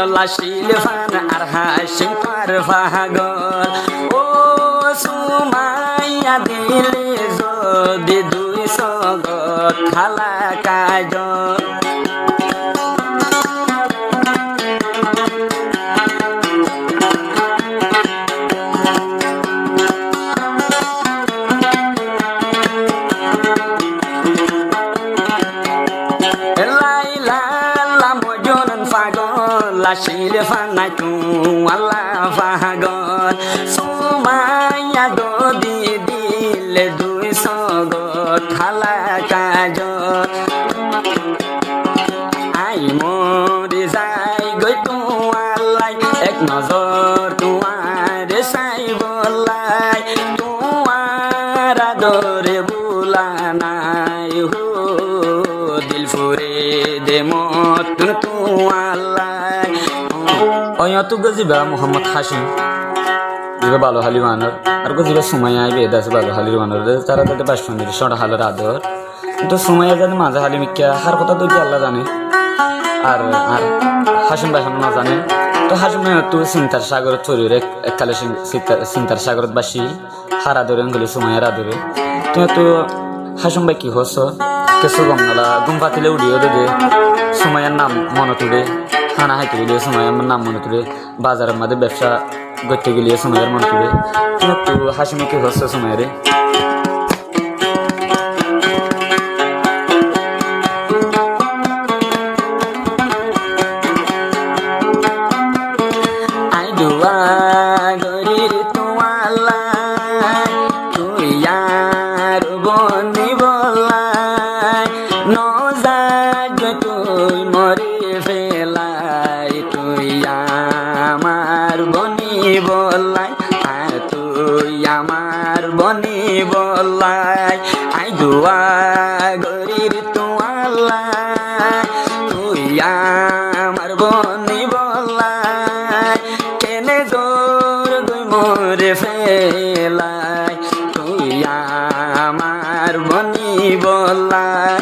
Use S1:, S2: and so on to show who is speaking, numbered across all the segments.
S1: আসিল fun আর হাসিম পার পাগল ও সুমাইয়া দিলে যদি দুই সগত খালা কাজল আসিল ফানাই তু আল্লাহ পাগল সুমাইয়া দদি দিলে দুই সগত খালা কাজল আই মরি যাই গই তোমালাই এক নজর তোমার চাই বলাই তোমার আদরে বুলা নাই হো দিল ফুরে দে মত তোমালাই অয়তু গজিবা মোহাম্মদ হাশিম জিবা ভালো হালি মানর আর গজিবা সুমাইয়া আইবে দাস ভালো হালির মানর তারা তাদের বাসপন্দির সড় হালের আদর কিন্তু সুমাইয়া জানে মাঝে হালি মিক্কা হার কথা তো আল্লাহ জানে আর আর হাশিম ভাই না জানে তো হাশিম ভাই তো চিন্তার সাগর চুরির এককালে চিন্তার সাগরত বাসি হার আদরে গেলে সুমাইয়ার আদরে তুমি তো হাশিম ভাই কি হস কিছু গম নালা ঘুম পাতিলে উড়িয়ে দে সুমাইয়ার নাম মনে তুলে খানা হাইতে গেলে সুমাইয়ার নাম মনে তুলে বাজারের মধ্যে ব্যবসা করতে গেলে সুমাইয়ার মনে তুলে তুমি তো হাশিমে কি হস সুমাইয়ারে বলাই আই দুয়া গরির তোমালাই তুই আমার বনি বলাই কেনে জোর গই মোরে ফেলাই তুই আমার বনি বলাই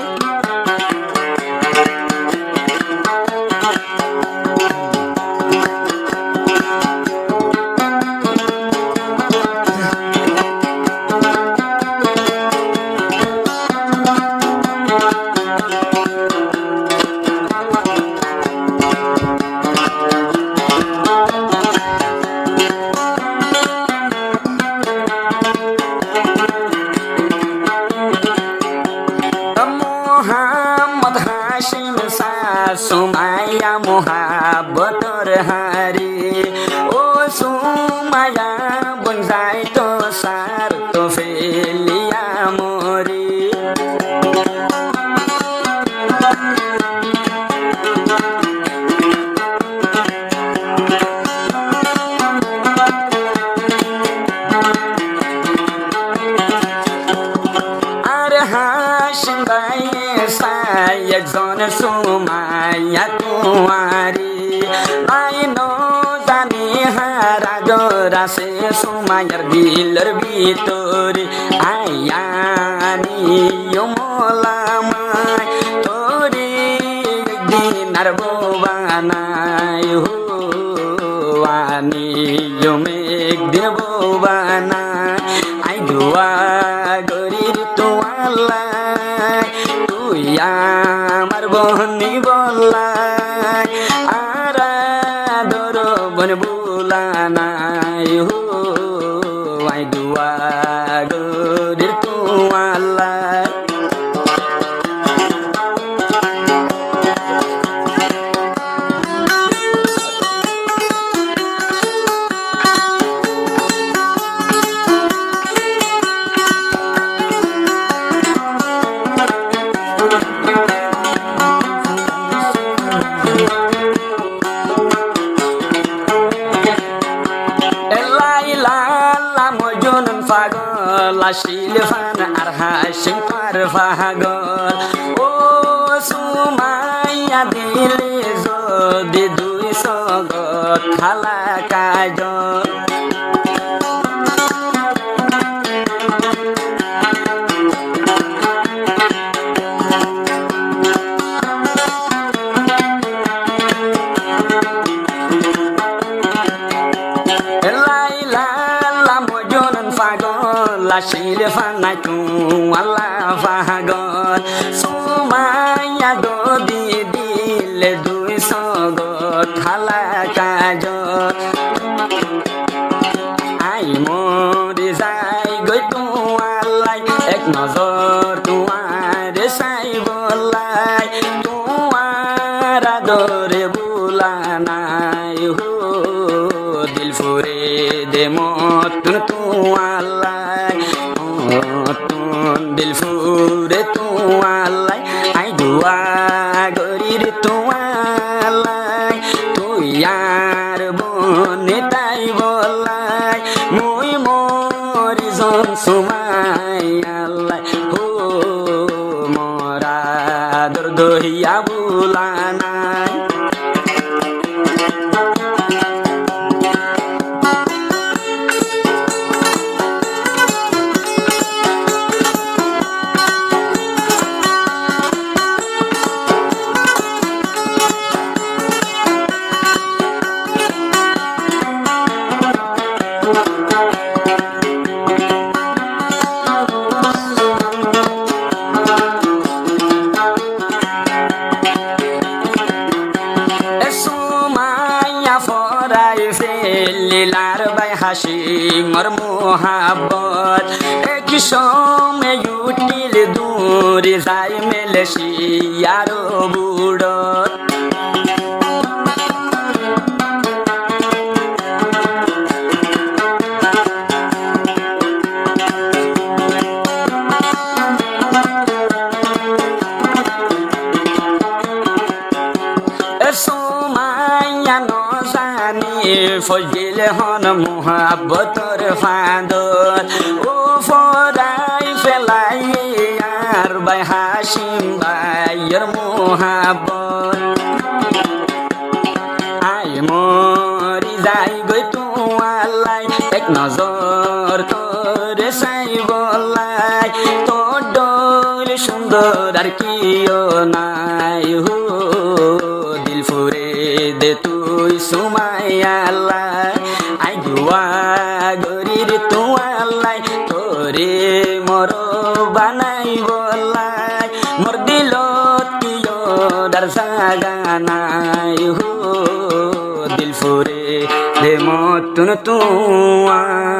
S1: সুমাইয়া মোহাব্বতর হারি ও সুমাইয়া বনজাই তো সার তো ফেলিয়া মরি আর হাসিম ভাই সাই একজন সুমাইয়া কুমারি নাই জানি হারা জরাসে সুমাইয়ার দিলের ভিতরে আয়ানি মোলামাই তোরে একদিন আর বোবানাই হুয়ানি একদিন বোবানাই আই দুয়া গরির তোয়ালাই তুই আমার বহনি বলাই আরা দর বন বুলা নাই হো আই দুয়া গরির তোয়ালাই আসিল ফান আর হাসিম পার পাগল ও সুমাইয়া দিলে যদি দুই সগত খালা কাজল মন সুমাইয়া দদি দিলে 200 গো খালা কাজল আই মরে যাই গই তোমালাই এক নজর তোমার সাইবলাই তোমার আদরে বুলা নাই হো দিল ফুরে দে মতন তোমালাই মতন দিল ফুরে তোমালাই আই দুয়া গরির তোমালাই তুই আর বনে তাই বলাই মুই মরি জন সুমাই আল্লাহ হো মরা দহিয়া বুলা নাই লীলার বাই হাসি মর মোহাবত এক সময় উঠিল দূরে যাই মেলেছি আরো বুড়ত সোমাইয়া নজানি ফজিল হন মোহাবতর ফাঁদর ও ফরাই ফেলাই আর বাই হাসিম বাইয়ের মোহাবত আই মরি যাই গই তোমালাই এক নজর তোরে সাইবলাই তোর ডোল সুন্দর আর কিও নাই হো দিল ফুরে দে তুই সুমাইয়ালাই আই দুয়া গরির তোমালাই তোরে মর বানাই বলাই মোর দিলত কিও দার জাগা নাই হো দিল ফুরে দে মতন তোমালাই।